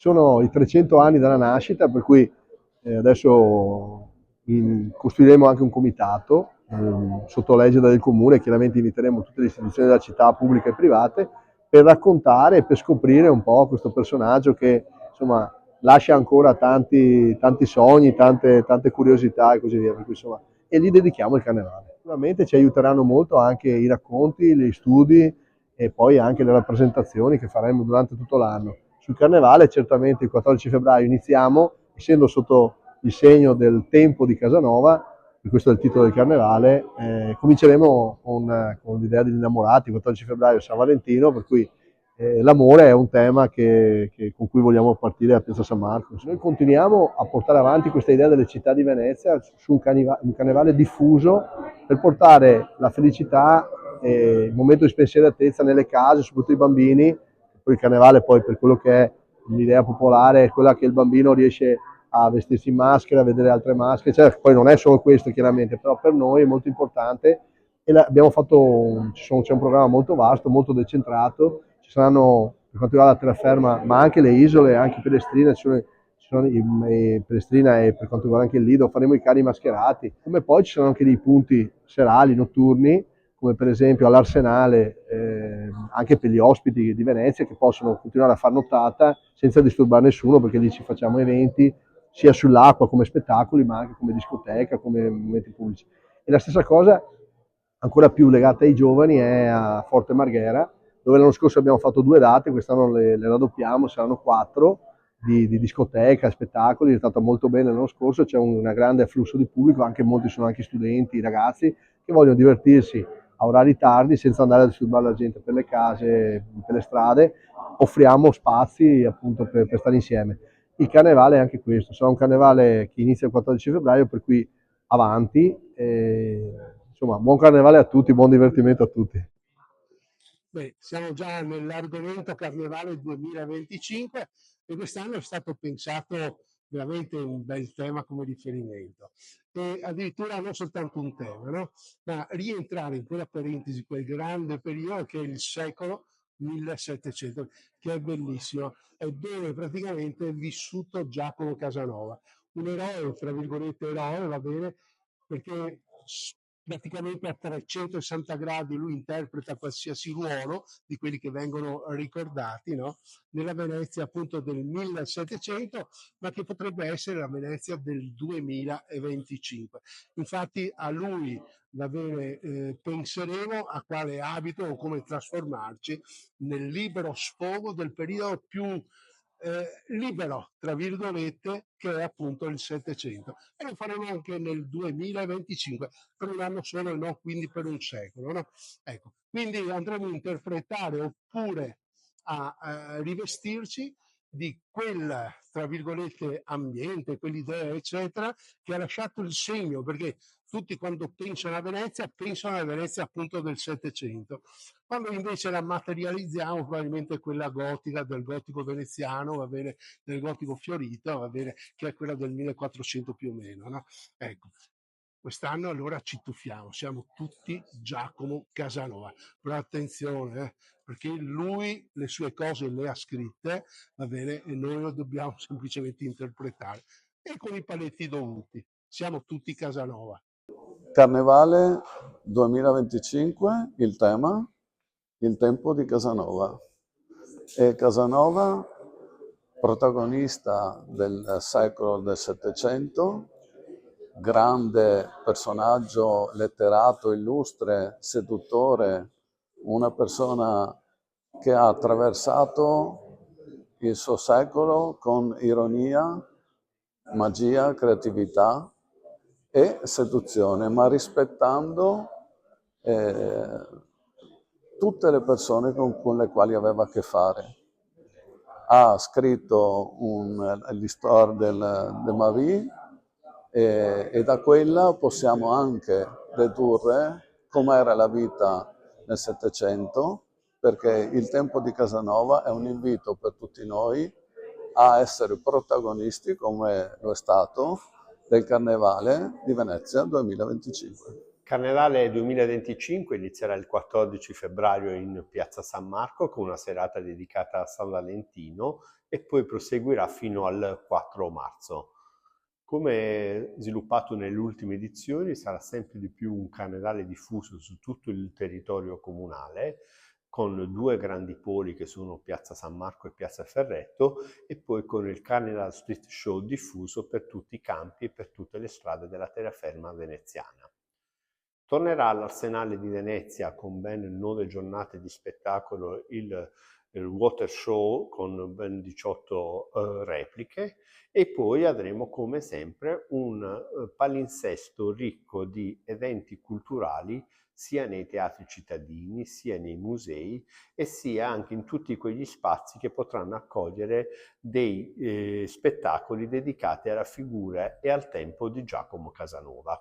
Sono i 300 anni dalla nascita, per cui adesso costruiremo anche un comitato sotto l'egida del comune. Chiaramente inviteremo tutte le istituzioni della città, pubbliche e private, per raccontare e per scoprire un po' questo personaggio che insomma lascia ancora tanti sogni, tante curiosità e così via. Per cui, insomma, e gli dedichiamo il carnevale. Sicuramente ci aiuteranno molto anche i racconti, gli studi e poi anche le rappresentazioni che faremo durante tutto l'anno. Sul carnevale certamente il 14 febbraio iniziamo, essendo sotto il segno del tempo di Casanova, e questo è il titolo del carnevale, cominceremo con l'idea degli innamorati. Il 14 febbraio San Valentino, per cui l'amore è un tema con cui vogliamo partire a Piazza San Marco. Noi continuiamo a portare avanti questa idea delle città di Venezia su un carnevale diffuso per portare la felicità e il momento di spensieratezza nelle case, soprattutto i bambini. Poi il carnevale, poi, per quello che è l'idea popolare, è quella che il bambino riesce a vestirsi in maschera, a vedere altre maschere, cioè, poi non è solo questo chiaramente, però per noi è molto importante e abbiamo fatto, c'è un programma molto vasto, molto decentrato. Ci saranno, per quanto riguarda la terraferma, ma anche le isole, anche Pellestrina, ci sono Pellestrina, e per quanto riguarda anche il Lido faremo i carri mascherati, come poi ci sono anche dei punti serali, notturni, come per esempio all'Arsenale, anche per gli ospiti di Venezia che possono continuare a far nottata senza disturbare nessuno, perché lì ci facciamo eventi sia sull'acqua come spettacoli, ma anche come discoteca, come momenti pubblici. E la stessa cosa, ancora più legata ai giovani, è a Forte Marghera, dove l'anno scorso abbiamo fatto 2 date, quest'anno le raddoppiamo, saranno 4 di discoteca, spettacoli. È stato molto bene l'anno scorso, c'è un grande afflusso di pubblico, anche molti sono anche studenti, ragazzi che vogliono divertirsi a orari tardi senza andare a disturbare la gente per le case, per le strade. Offriamo spazi appunto per stare insieme. Il carnevale è anche questo, sarà un carnevale che inizia il 14 febbraio, per cui avanti. Insomma, buon carnevale a tutti, buon divertimento a tutti. Beh, siamo già nell'argomento Carnevale 2025 e quest'anno è stato pensato veramente un bel tema come riferimento. E addirittura non soltanto un tema, no? Ma rientrare in quella parentesi, quel grande periodo che è il secolo 1700, che è bellissimo, è dove praticamente è vissuto Giacomo Casanova, un eroe, tra virgolette eroe, va bene, perché praticamente a 360 gradi lui interpreta qualsiasi ruolo di quelli che vengono ricordati, no? Nella Venezia appunto del 1700, ma che potrebbe essere la Venezia del 2025. Infatti a lui va bene, penseremo a quale abito o come trasformarci nel libero sfogo del periodo più libero, tra virgolette, che è appunto il 700. E lo faremo anche nel 2025, per un anno solo e non quindi per un secolo. No? Ecco, quindi andremo a interpretare oppure a rivestirci di quel, tra virgolette, ambiente, quell'idea, eccetera, che ha lasciato il segno, perché tutti quando pensano a Venezia appunto del 700. Quando invece la materializziamo, probabilmente quella gotica, del gotico veneziano, va bene, del gotico fiorito, va bene, che è quella del 1400 più o meno, no? Ecco, quest'anno allora ci tuffiamo, siamo tutti Giacomo Casanova, però attenzione, perché lui le sue cose le ha scritte, va bene, e noi lo dobbiamo semplicemente interpretare, e con i paletti dovuti, siamo tutti Casanova. Carnevale 2025, il tema, il tempo di Casanova. E Casanova, protagonista del secolo del Settecento, grande personaggio letterato, illustre, seduttore, una persona che ha attraversato il suo secolo con ironia, magia, creatività e seduzione, ma rispettando eh, tutte le persone con le quali aveva a che fare. Ha scritto l'Histoire de ma vie e da quella possiamo anche dedurre com'era la vita nel Settecento, perché il tempo di Casanova è un invito per tutti noi a essere protagonisti, come lo è stato, del Carnevale di Venezia 2025. Carnevale 2025 inizierà il 14 febbraio in Piazza San Marco con una serata dedicata a San Valentino e poi proseguirà fino al 4 marzo. Come sviluppato nelle ultime edizioni, sarà sempre di più un carnevale diffuso su tutto il territorio comunale, con due grandi poli che sono Piazza San Marco e Piazza Ferretto, e poi con il Carnival Street Show diffuso per tutti i campi e per tutte le strade della terraferma veneziana. Tornerà all'Arsenale di Venezia con ben 9 giornate di spettacolo il Water Show con ben 18 repliche, e poi avremo come sempre un palinsesto ricco di eventi culturali sia nei teatri cittadini, sia nei musei e sia anche in tutti quegli spazi che potranno accogliere dei spettacoli dedicati alla figura e al tempo di Giacomo Casanova.